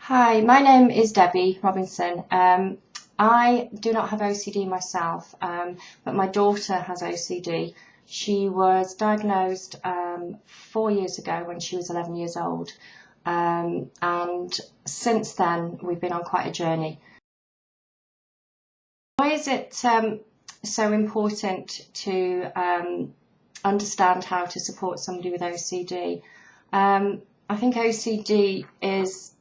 Hi, my name is Debbie Robinson. I do not have OCD myself, but my daughter has OCD. She was diagnosed 4 years ago when she was 11 years old, and since then we've been on quite a journey. Why is it so important to understand how to support somebody with OCD? I think OCD is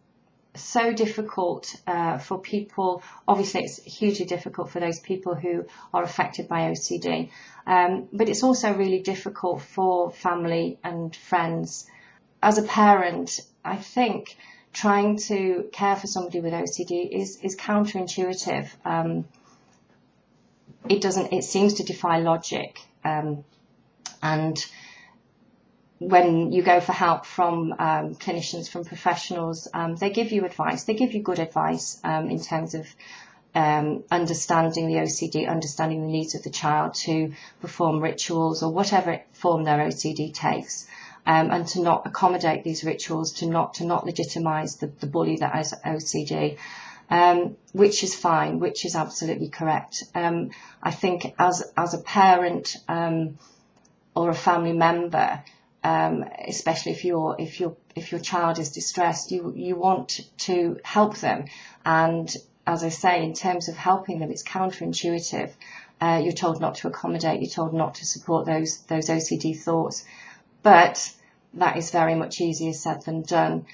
so difficult for people. Obviously it's hugely difficult for those people who are affected by OCD, but it's also really difficult for family and friends. As a parent, I think trying to care for somebody with OCD is counterintuitive. It seems to defy logic, and when you go for help from clinicians, from professionals, they give you advice. They give you good advice in terms of understanding the OCD, understanding the needs of the child to perform rituals or whatever form their OCD takes, and to not accommodate these rituals, to not legitimise the bully that has OCD, which is fine, which is absolutely correct. I think as a parent or a family member, especially if your child is distressed, you want to help them, and as I say, in terms of helping them, it's counterintuitive. You're told not to accommodate, you're told not to support those OCD thoughts, but that is very much easier said than done.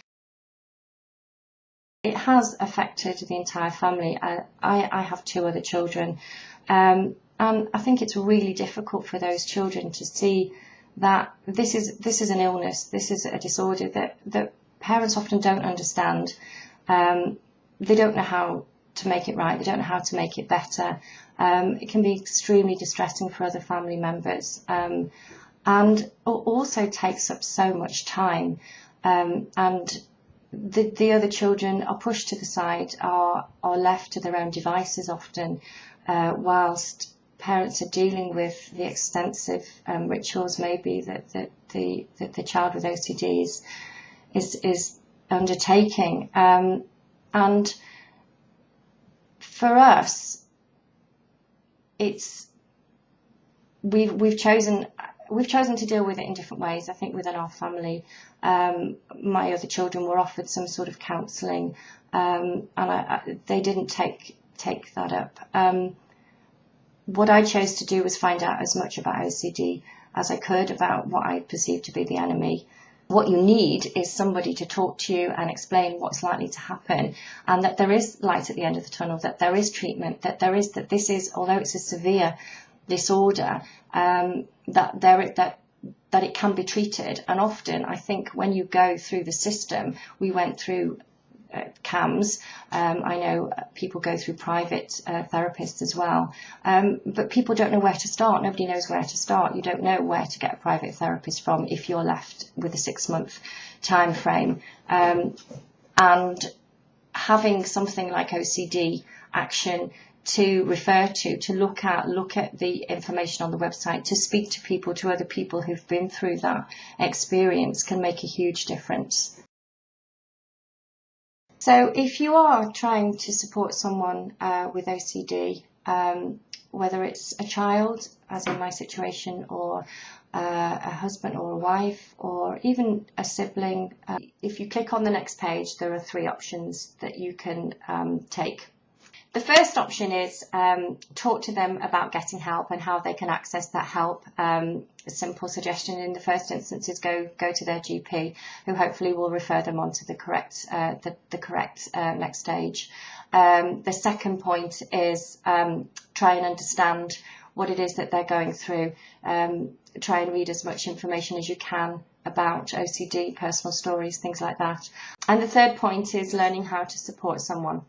It has affected the entire family. I have 2 other children, and I think it's really difficult for those children to see that this is an illness, this is a disorder that parents often don't understand. They don't know how to make it right, they don't know how to make it better. It can be extremely distressing for other family members, and also takes up so much time, and the other children are pushed to the side, are left to their own devices often, whilst parents are dealing with the extensive rituals maybe that the child with OCD is undertaking. And for us, we've chosen to deal with it in different ways. I think within our family, my other children were offered some sort of counselling, and they didn't take that up. What I chose to do was find out as much about OCD as I could, about what I perceived to be the enemy. What you need is somebody to talk to you and explain what's likely to happen, and that there is light at the end of the tunnel, that there is treatment, that this is, although it's a severe disorder, that it can be treated. And often, I think, when you go through the system, we went through CAMS. I know people go through private therapists as well, but people don't know where to start. Nobody knows where to start. You don't know where to get a private therapist from if you're left with a 6-month time frame. And having something like OCD Action to refer to look at the information on the website, to speak to people, to other people who've been through that experience, can make a huge difference. So if you are trying to support someone with OCD, whether it's a child, as in my situation, or a husband or a wife, or even a sibling, if you click on the next page, there are 3 options that you can take. The first option is talk to them about getting help and how they can access that help. A simple suggestion in the first instance is go to their GP, who hopefully will refer them on to the correct next stage. The second point is try and understand what it is that they're going through. Try and read as much information as you can about OCD, personal stories, things like that. And the third point is learning how to support someone.